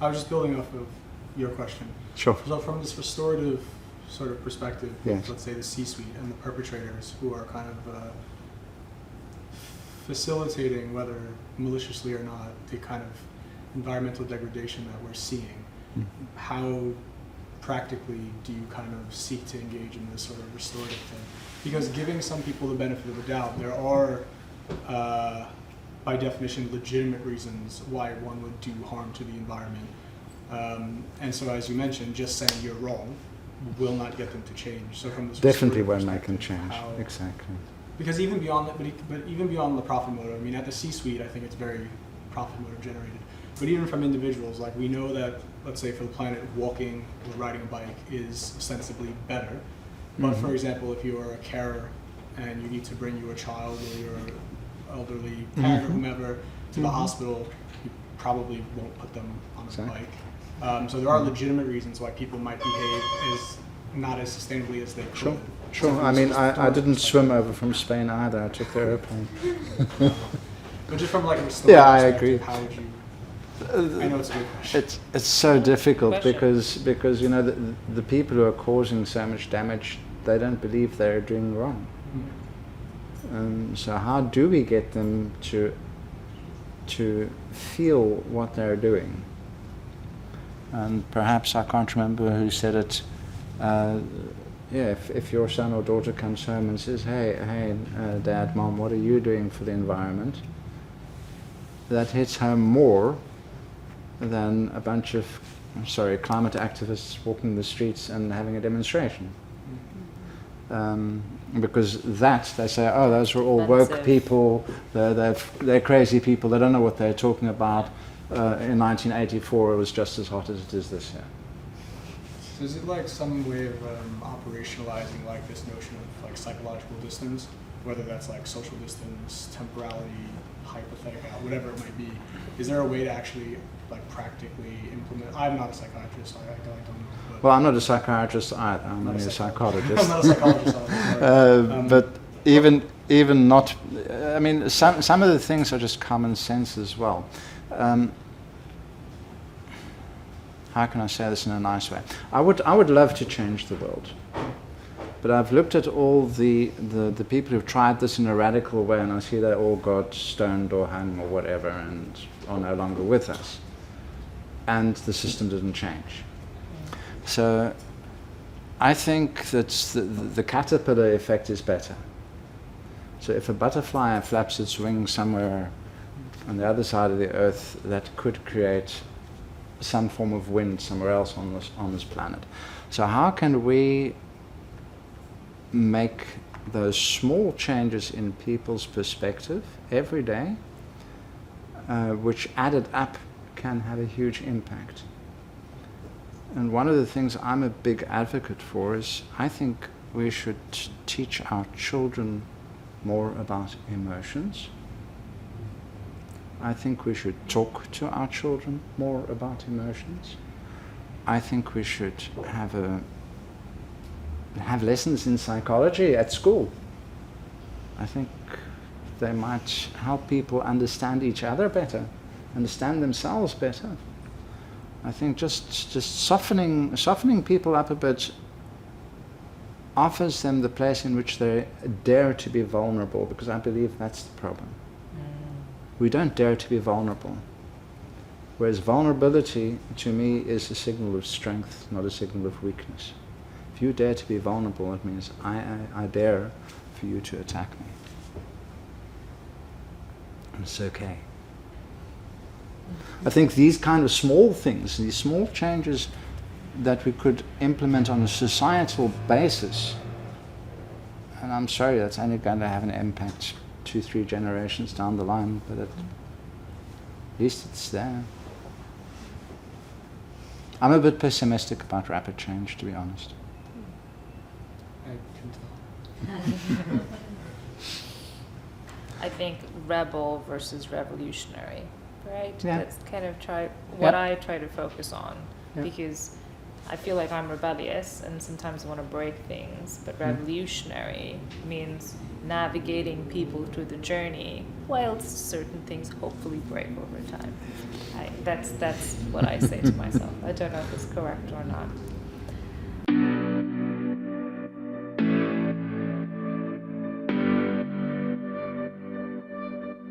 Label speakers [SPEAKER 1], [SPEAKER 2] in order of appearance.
[SPEAKER 1] I was just building off of your question.
[SPEAKER 2] Sure.
[SPEAKER 1] So from this restorative sort of perspective,
[SPEAKER 2] yes.
[SPEAKER 1] let's say the C-suite and the perpetrators who are kind of facilitating, whether maliciously or not, the kind of environmental degradation that we're seeing, how practically do you kind of seek to engage in this sort of restorative thing? Because giving some people the benefit of the doubt, there are, by definition, legitimate reasons why one would do harm to the environment. And so, as you mentioned, just saying you're wrong will not get them to change. So from this
[SPEAKER 2] definitely won't make them change. Exactly.
[SPEAKER 1] Because even beyond that, but even beyond the profit motive, I mean, at the C-suite, I think it's very profit motive generated. But even from individuals, like we know that, let's say for the planet, walking or riding a bike is ostensibly better. But for example, if you're a carer and you need to bring your child or your elderly parent or whomever to the hospital, you probably won't put them on a bike. So there are legitimate reasons why people might behave as not as sustainably as they could.
[SPEAKER 2] Sure. I mean, I didn't swim over from Spain either. I took the airplane.
[SPEAKER 1] But just from like a restorative
[SPEAKER 2] I agree.
[SPEAKER 1] How would you? I know it's a good question.
[SPEAKER 2] It's so difficult because you know the people who are causing so much damage, they don't believe they're doing wrong. So how do we get them to feel what they're doing? And perhaps I can't remember who said it. If your son or daughter comes home and says, "Hey, Dad, Mom, what are you doing for the environment?" That hits home more than a bunch of, climate activists walking the streets and having a demonstration. Because they say, oh, those are all woke people, they're crazy people, they don't know what they're talking about. In 1984 it was just as hot as it is this year.
[SPEAKER 1] So is it like some way of operationalizing like this notion of like psychological distance, whether that's like social distance, temporality, hypothetical, whatever it might be? Is there a way to actually like practically implement? I'm not a psychiatrist, I don't know.
[SPEAKER 2] Well, I'm not a psychiatrist either. I'm only a psychologist.
[SPEAKER 1] I'm not a psychologist either.
[SPEAKER 2] But even not, I mean, some of the things are just common sense as well. How can I say this in a nice way? I would love to change the world, but I've looked at all the people who've tried this in a radical way, and I see they all got stoned or hung or whatever, and are no longer with us. And the system didn't change. So I think that the caterpillar effect is better. So if a butterfly flaps its wings somewhere on the other side of the earth, that could create some form of wind somewhere else on this planet. So how can we make those small changes in people's perspective every day, which added up can have a huge impact? And one of the things I'm a big advocate for is I think we should teach our children more about emotions. I think we should talk to our children more about emotions. I think we should have lessons in psychology at school. I think they might help people understand each other better, understand themselves better. I think just softening people up a bit offers them the place in which they dare to be vulnerable, because I believe that's the problem. We don't dare to be vulnerable. Whereas vulnerability, to me, is a signal of strength, not a signal of weakness. If you dare to be vulnerable, it means I dare for you to attack me. And it's okay. I think these kind of small things, these small changes that we could implement on a societal basis, and I'm sorry, that's only going to have an impact 2-3 generations down the line, but at least it's there. I'm a bit pessimistic about rapid change, to be honest.
[SPEAKER 1] I can tell.
[SPEAKER 3] I think rebel versus revolutionary, right?
[SPEAKER 2] Yeah.
[SPEAKER 3] That's kind of what I try to focus on, because I feel like I'm rebellious and sometimes I want to break things, but revolutionary means navigating people through the journey, while certain things hopefully break over time. That's what I say to myself. I don't know if it's correct or not.